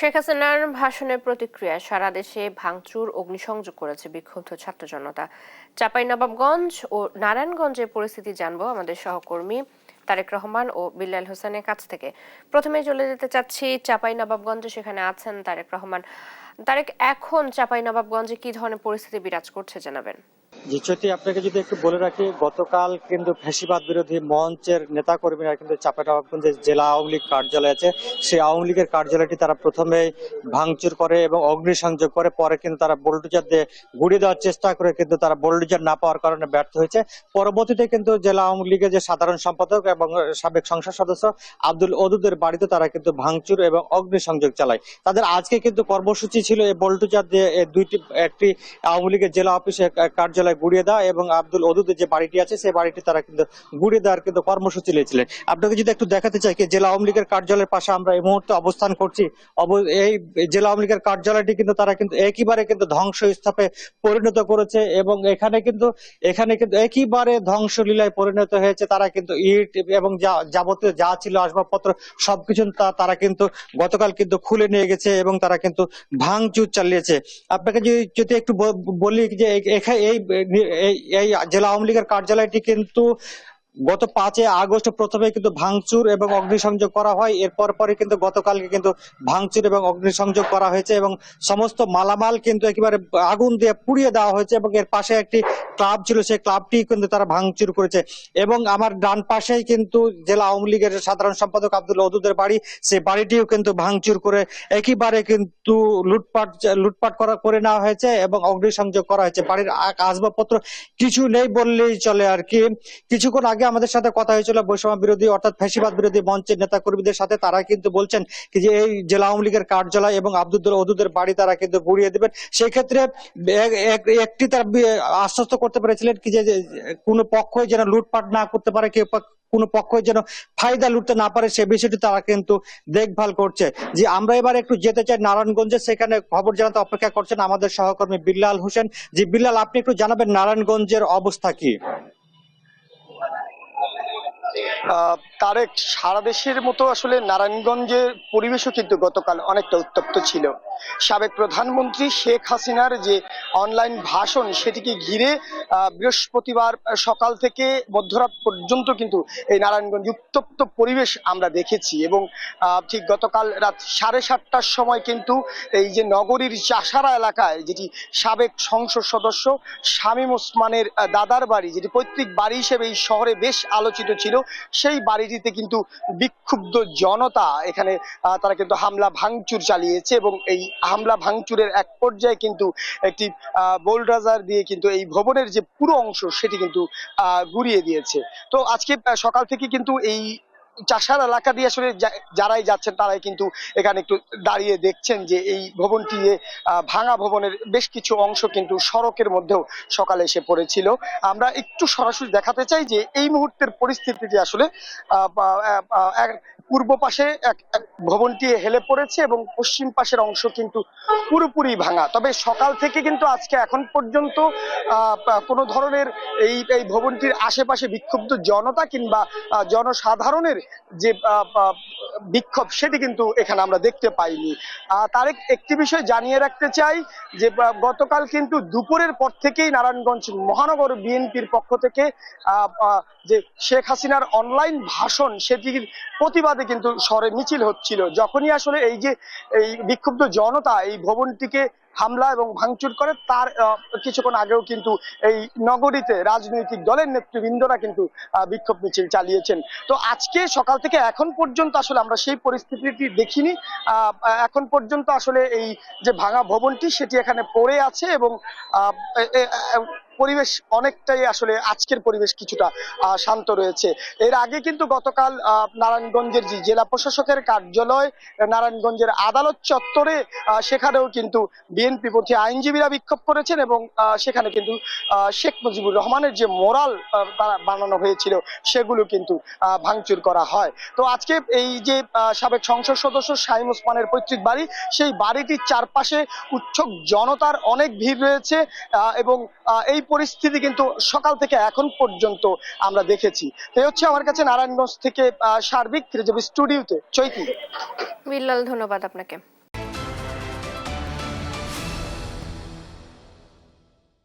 শেখ হাসিনার ভাষণের প্রতিক্রিয়ায় সারা দেশে ভাঙচুর অগ্নিসংযোগ করেছে বিক্ষুব্ধ ছাত্র জনতা। চাঁপাইনবাবগঞ্জ ও নারায়ণগঞ্জের পরিস্থিতি জানবো আমাদের সহকর্মী তারেক রহমান ও বিল্লাল হোসেনের কাছ থেকে। প্রথমে চলে যেতে চাচ্ছি চাঁপাইনবাবগঞ্জে, সেখানে আছেন তারেক রহমান। তারেক, এখন চাঁপাইনবাবগঞ্জে কি ধরনের পরিস্থিতি বিরাজ করছে জানাবেন? জি চ্যুতি, আপনাকে যদি একটু বলে রাখি, গতকাল কিন্তু ফ্যাসিবাদ বিরোধী মঞ্চের নেতাকর্মীরা কিন্তু চাঁপাইনবাবগঞ্জের জেলা আওয়ামী লীগ কার্যালয় আছে, সেই আওয়ামী লীগের কার্যালয়টি তারা প্রথমে ভাঙচুর করে এবং অগ্নিসংযোগ করে, পরে কিন্তু তারা বুলডোজার দিয়ে গুড়িয়ে দেওয়ার চেষ্টা করে, কিন্তু তারা বুলডোজার না পাওয়ার কারণে ব্যর্থ হয়েছে। পরবর্তীতে কিন্তু জেলা আওয়ামী লীগের যে সাধারণ সম্পাদক এবং সাবেক সংসদ সদস্য আব্দুল ওদুদের বাড়িতে তারা কিন্তু ভাঙচুর এবং অগ্নিসংযোগ চালায়। তাদের আজকে কিন্তু কর্মসূচি ছিল এই বুলডোজার দিয়ে একটি আওয়ামী লীগের জেলা অফিসে কার্যালয় গুড়িয়ে দেওয়া এবং আব্দুল ওদুদের যে বাড়িটি আছে সেই বাড়িটি তারা কিন্তু গুড়িয়ে দেওয়ার কিন্তু কর্মসূচি নিয়েছিলেন। আপনাকে যদি একটু দেখাতে চাই, কি জেলা আওয়ামী লীগের কার্যালয়ের পাশে আমরা এই মুহূর্তে অবস্থান করছি। এই জেলা আওয়ামী লীগের কার্যালয়টি কিন্তু তারা কিন্তু একেবারে কিন্তু ধ্বংসস্তূপে পরিণত করেছে এবং এখানে কিন্তু একেবারে ধ্বংসলীলায় পরিণত হয়েছে। তারা কিন্তু ইট এবং যাবতীয় যা ছিল আসবাবপত্র সবকিছু তারা কিন্তু গতকাল কিন্তু খুলে নিয়ে গেছে এবং তারা কিন্তু ভাঙচুর চালিয়েছে। আপনাকে যদি একটু বলি যে এই জেলা আওয়ামী লীগের কার্যালয়টি কিন্তু গত 5 আগস্ট প্রথমে কিন্তু ভাঙচুর এবং অগ্নিসংযোগ করা হয়। এরপর পরে কিন্তু গতকালকে কিন্তু ভাঙচুর এবং অগ্নিসংযোগ করা হয়েছে এবং সমস্ত মালামাল কিন্তু একেবারে আগুন দিয়ে পুড়িয়ে দেওয়া হয়েছে এবং এর পাশে একটি ক্লাব ছিল, সেই ক্লাবটি কিন্তু তারা ভাঙচুর করেছে। এবং আমার ডান পাশেই কিন্তু জেলা আওয়ামী লীগের সাধারণ সম্পাদক আব্দুল ওদুদের বাড়ি, সেই বাড়িটিও কিন্তু ভাঙচুর করে একেবারে কিন্তু লুটপাট করে নেওয়া হয়েছে এবং অগ্নিসংযোগ করা হয়েছে। বাড়ির আসবাবপত্র কিছু নেই বললেই চলে আর কি। কিছুক্ষণ আগে আমাদের সাথে কথা হয়েছিল বৈষম্য বিরোধী অর্থাৎ ফ্যাসিবাদ বিরোধী মঞ্চের নেতা কর্মীদের সাথে। তারা কিন্তু বলছেন যে এই জেলা আওয়ামী লীগের কার্যালয় এবং আব্দুল ওদুদের বাড়ি তারা কিন্তু গুড়িয়ে দেবেন। সেই ক্ষেত্রে একটি তারা আশ্বস্ত করতে পেরেছিলেন কি যে কোনো পক্ষই যেন লুটপাট না করতে পারে, কেউ কোনো পক্ষই যেন ফায়দা লুটতে না পারে, সে বিষয়টি তারা কিন্তু দেখভাল করছে। যে আমরা এবার একটু যেতে চাই নারায়ণগঞ্জে, সেখানে খবর জানাতে অপেক্ষা করছেন আমাদের সহকর্মী বিল্লাল হোসেন। যে বিল্লাল, আপনি একটু জানাবেন নারায়ণগঞ্জের অবস্থা কি? তারেক, সারা দেশের মতো আসলে নারায়ণগঞ্জের পরিবেশও কিন্তু গতকাল অনেকটা উত্তপ্ত ছিল। সাবেক প্রধানমন্ত্রী শেখ হাসিনার যে অনলাইন ভাষণ সেটিকে ঘিরে বৃহস্পতিবার সকাল থেকে মধ্যরাত পর্যন্ত কিন্তু এই নারায়ণগঞ্জ উত্তপ্ত পরিবেশ আমরা দেখেছি এবং ঠিক গতকাল রাত 7:30টার সময় কিন্তু এই যে নগরীর চাষারা এলাকায়, যেটি সাবেক সংসদ সদস্য শামীম ওসমানের দাদার বাড়ি, যেটি পৈতৃক বাড়ি হিসেবে এই শহরে বেশ আলোচিত ছিল, সেই বাড়িটিতে কিন্তু বিক্ষুব্ধ জনতা এখানে তারা কিন্তু হামলা ভাঙচুর চালিয়েছে এবং এই হামলা ভাঙচুরের এক পর্যায়ে কিন্তু একটি বোলডোজার দিয়ে কিন্তু এই ভবনের যে পুরো অংশ সেটি কিন্তু গুড়িয়ে দিয়েছে। তো আজকে সকাল থেকে কিন্তু এই চাষার এলাকা দিয়ে আসলে যারাই যাচ্ছেন তারাই কিন্তু এখানে একটু দাঁড়িয়ে দেখছেন যে এই ভবনটি ভাঙা ভবনের বেশ কিছু অংশ কিন্তু সড়কের মধ্যেও সকালে এসে পড়েছিল। আমরা একটু সরাসরি দেখাতে চাই যে এই মুহূর্তের পরিস্থিতিটি আসলে পূর্ব পাশে এক ভবনটি হেলে পড়েছে এবং পশ্চিম পাশের অংশ কিন্তু পুরোপুরি ভাঙা। তবে সকাল থেকে কিন্তু আজকে এখন পর্যন্ত কোনো ধরনের এই ভবনটির আশেপাশে বিক্ষুব্ধ জনতা কিংবা জনসাধারণের যে বিক্ষোভ সেটি কিন্তু এখানে আমরা দেখতে পাইনি। তারেক, একটি বিষয় জানিয়ে রাখতে চাই যে গতকাল কিন্তু দুপুরের পর থেকেই নারায়ণগঞ্জ মহানগর বিএনপির পক্ষ থেকে যে শেখ হাসিনার অনলাইন ভাষণ সেটির প্রতিবাদে কিন্তু শহরে মিছিল হচ্ছিল। যখনই আসলে এই যে এই বিক্ষুব্ধ জনতা এই ভবনটিকে হামলা এবং ভাঙচুর করে, তার কিছুক্ষণ আগেও কিন্তু এই নগরীতে রাজনৈতিক দলের নেতৃবৃন্দরা কিন্তু বিক্ষোভ মিছিল চালিয়েছেন। তো আজকে সকাল থেকে এখন পর্যন্ত আসলে আমরা সেই পরিস্থিতিটি দেখিনি। এখন পর্যন্ত আসলে এই যে ভাঙা ভবনটি সেটি এখানে পড়ে আছে এবং পরিবেশ অনেকটাই আসলে আজকের পরিবেশ কিছুটা শান্ত রয়েছে। এর আগে কিন্তু গতকাল নারায়ণগঞ্জের যে জেলা প্রশাসকের কার্যালয়, নারায়ণগঞ্জের আদালত চত্বরে, সেখানেও কিন্তু বিএনপি পন্থী আইনজীবীরা বিক্ষোভ করেছেন এবং সেখানে কিন্তু শেখ মুজিবুর রহমানের যে মোরাল বানানো হয়েছিল সেগুলো কিন্তু ভাঙচুর করা হয়। তো আজকে এই যে সাবেক সংসদ সদস্য শামীম ওসমানের পৈতৃক বাড়ি, সেই বাড়িটির চারপাশে উৎসুক জনতার অনেক ভিড় রয়েছে এবং এই পরিস্থিতি কিন্তু সকাল থেকে এখন পর্যন্ত আমরা দেখেছি। এই হচ্ছে আমার কাছে নারায়ণগঞ্জ থেকে সার্বিক স্টুডিওতে চৈতি। বিল্লাল, ধন্যবাদ আপনাকে।